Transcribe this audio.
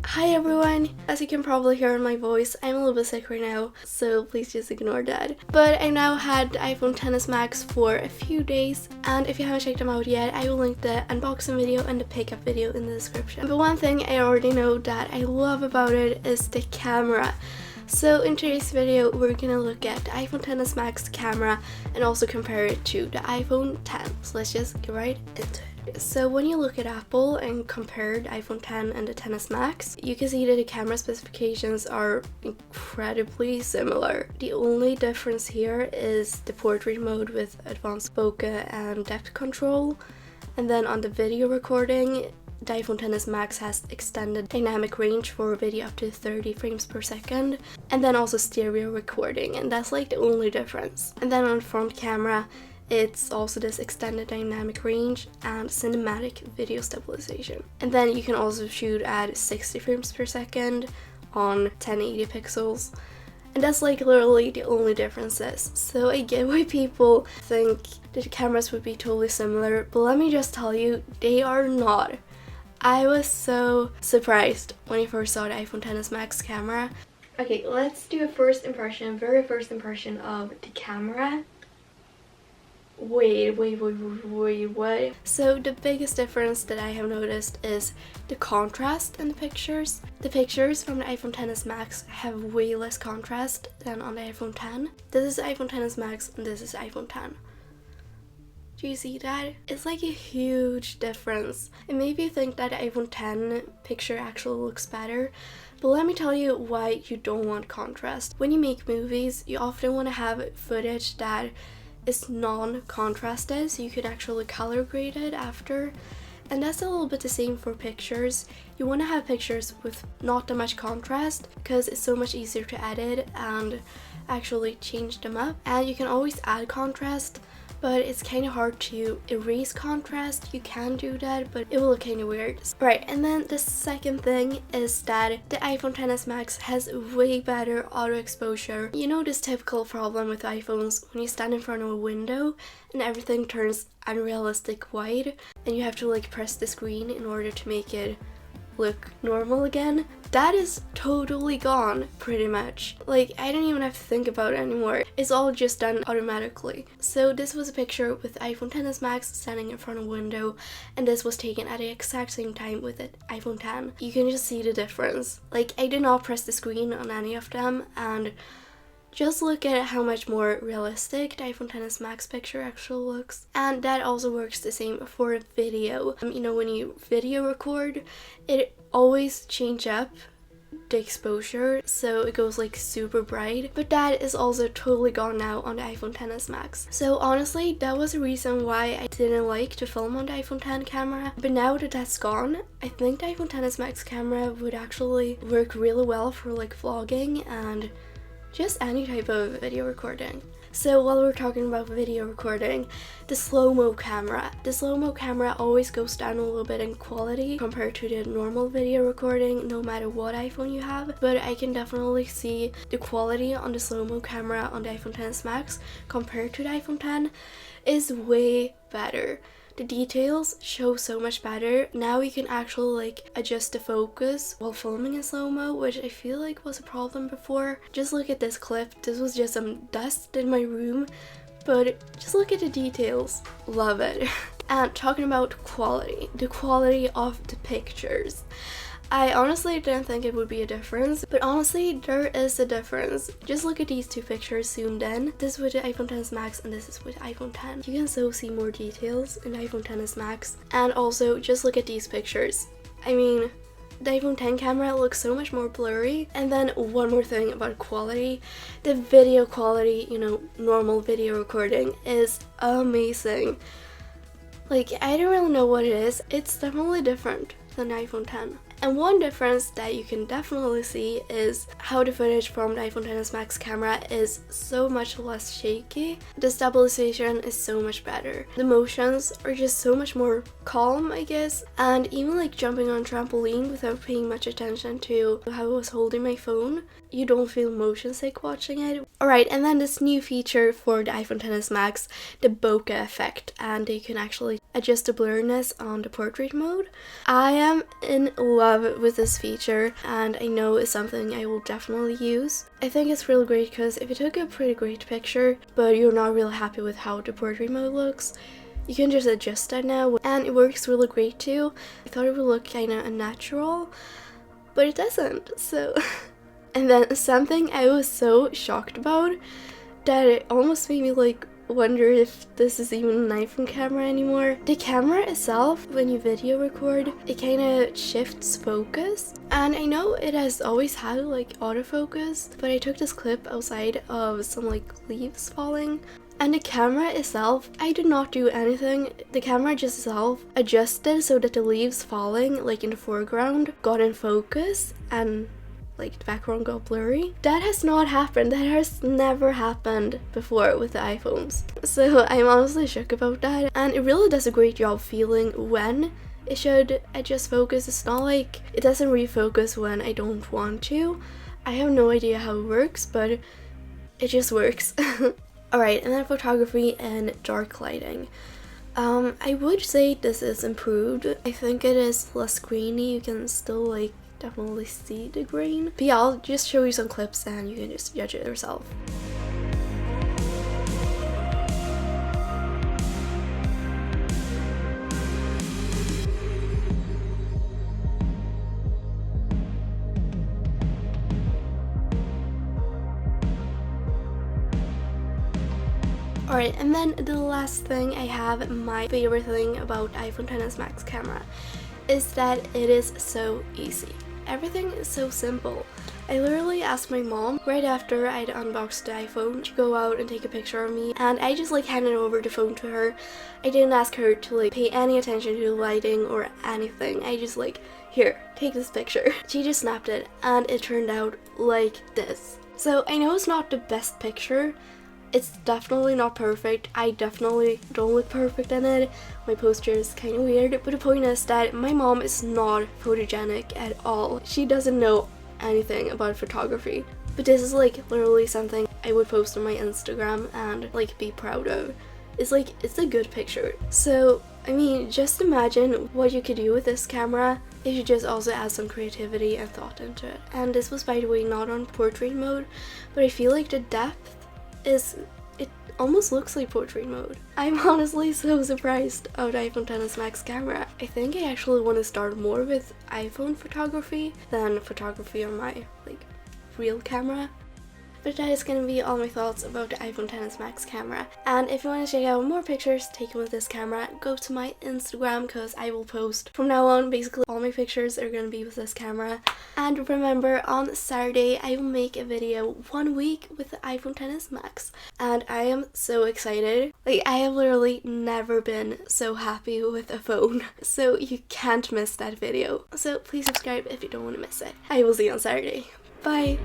Hi everyone! As you can probably hear in my voice, I'm a little bit sick right now, so please just ignore that. But I now had the iPhone XS Max for a few days, and if you haven't checked them out yet, I will link the unboxing video and the pickup video in the description. But one thing I already know that I love about it is the camera. So in today's video, we're gonna look at the iPhone XS Max camera and also compare it to the iPhone X. So let's just get right into it. So when you look at Apple and compare the iPhone X and the XS Max, you can see that the camera specifications are incredibly similar. The only difference here is the portrait mode with advanced bokeh and depth control. And then on the video recording, the iPhone XS Max has extended dynamic range for video up to 30 frames per second, and then also stereo recording, and that's like the only difference. And then on the front camera, it's also this extended dynamic range and cinematic video stabilization. And then you can also shoot at 60 frames per second on 1080 pixels. And that's like literally the only differences. So I get why people think that the cameras would be totally similar, but let me just tell you, they are not. I was so surprised when I first saw the iPhone XS Max camera. Okay, let's do a very first impression of the camera. Wait, what? So the biggest difference that I have noticed is the contrast in the pictures. The pictures from the iPhone XS Max have way less contrast than on the iPhone X. This is the iPhone XS Max and this is the iPhone X. Do you see that? It's like a huge difference. It made me think that the iPhone X picture actually looks better. But let me tell you why you don't want contrast. When you make movies, you often want to have footage that is non-contrasted, so you could actually color grade it after. And that's a little bit the same for pictures. You want to have pictures with not that much contrast because it's so much easier to edit and actually change them up. And you can always add contrast, but it's kind of hard to erase contrast. You can do that, but it will look kind of weird. Right, and then the second thing is that the iPhone XS Max has way better auto exposure. You know this typical problem with iPhones when you stand in front of a window and everything turns unrealistic white and you have to like press the screen in order to make it look normal again. That is totally gone, pretty much. Like, I don't even have to think about it anymore. It's all just done automatically. So this was a picture with iPhone XS Max standing in front of a window, and this was taken at the exact same time with the iPhone X. You can just see the difference. Like, I did not press the screen on any of them, and just look at how much more realistic the iPhone XS Max picture actually looks. And that also works the same for video. You know, when you video record, it always changes up the exposure, so it goes like super bright, but that is also totally gone now on the iPhone XS Max. So honestly, that was the reason why I didn't like to film on the iPhone X camera, but now that that's gone, I think the iPhone XS Max camera would actually work really well for like vlogging and just any type of video recording. So while we're talking about video recording, the Slowmo camera. The Slowmo camera always goes down a little bit in quality compared to the normal video recording, no matter what iPhone you have. But I can definitely see the quality on the Slowmo camera on the iPhone XS Max compared to the iPhone X is way better. The details show so much better. Now you can actually like adjust the focus while filming in slow-mo, which I feel like was a problem before. Just look at this clip. This was just some dust in my room, but just look at the details. Love it. And talking about quality, the quality of the pictures. I honestly didn't think it would be a difference, but honestly there is a difference. Just look at these two pictures zoomed in. This is with the iPhone XS Max and this is with iPhone X. You can so see more details in the iPhone XS Max. And also just look at these pictures. I mean, the iPhone X camera looks so much more blurry. And then one more thing about quality. The video quality, you know, normal video recording is amazing. Like, I don't really know what it is. It's definitely different than the iPhone X. And one difference that you can definitely see is how the footage from the iPhone XS Max camera is so much less shaky. The stabilization is so much better. The motions are just so much more calm, I guess. And even like jumping on trampoline without paying much attention to how I was holding my phone, you don't feel motion sick watching it. Alright, and then this new feature for the iPhone XS Max, the bokeh effect, and you can actually adjust the blurriness on the portrait mode. I am in love with this feature, and I know it's something I will definitely use. I think it's really great because if you took a pretty great picture but you're not really happy with how the portrait mode looks, you can just adjust that now, and it works really great too. I thought it would look kind of unnatural, but it doesn't, so and then something I was so shocked about that it almost made me like wonder if this is even an iPhone camera anymore. The camera itself, when you video record, it kind of shifts focus, and I know it has always had like autofocus, but I took this clip outside of some like leaves falling, and the camera itself, I did not do anything. The camera just itself adjusted so that the leaves falling like in the foreground got in focus and like the background got blurry. That has not happened. That has never happened before with the iPhones. So I'm honestly shook about that, and it really does a great job feeling when it should adjust focus. It's not like it doesn't refocus when I don't want to. I have no idea how it works, but it just works. Alright, and then photography and dark lighting. I would say this is improved. I think it is less grainy. You can still like definitely see the grain. But yeah, I'll just show you some clips and you can just judge it yourself. Alright, and then the last thing I have, my favorite thing about iPhone XS Max camera, is that it is so easy. Everything is so simple. I literally asked my mom right after I'd unboxed the iPhone to go out and take a picture of me, and I just like handed over the phone to her. I didn't ask her to like pay any attention to the lighting or anything. I just like, here, take this picture. She just snapped it and it turned out like this. So I know it's not the best picture. It's definitely not perfect. I definitely don't look perfect in it. My posture is kind of weird, but the point is that my mom is not photogenic at all. She doesn't know anything about photography. But this is like literally something I would post on my Instagram and like be proud of. It's like, it's a good picture. So, I mean, just imagine what you could do with this camera if you just also add some creativity and thought into it. And this was, by the way, not on portrait mode, but I feel like the depth it almost looks like portrait mode. I'm honestly so surprised of the iPhone XS Max camera. I think I actually want to start more with iPhone photography than photography on my like real camera. But that is going to be all my thoughts about the iPhone XS Max camera. And if you want to check out more pictures taken with this camera, go to my Instagram because I will post from now on. Basically all my pictures are going to be with this camera. And remember, on Saturday I will make a video 1 week with the iPhone XS Max. And I am so excited. Like, I have literally never been so happy with a phone. So you can't miss that video. So please subscribe if you don't want to miss it. I will see you on Saturday. Bye!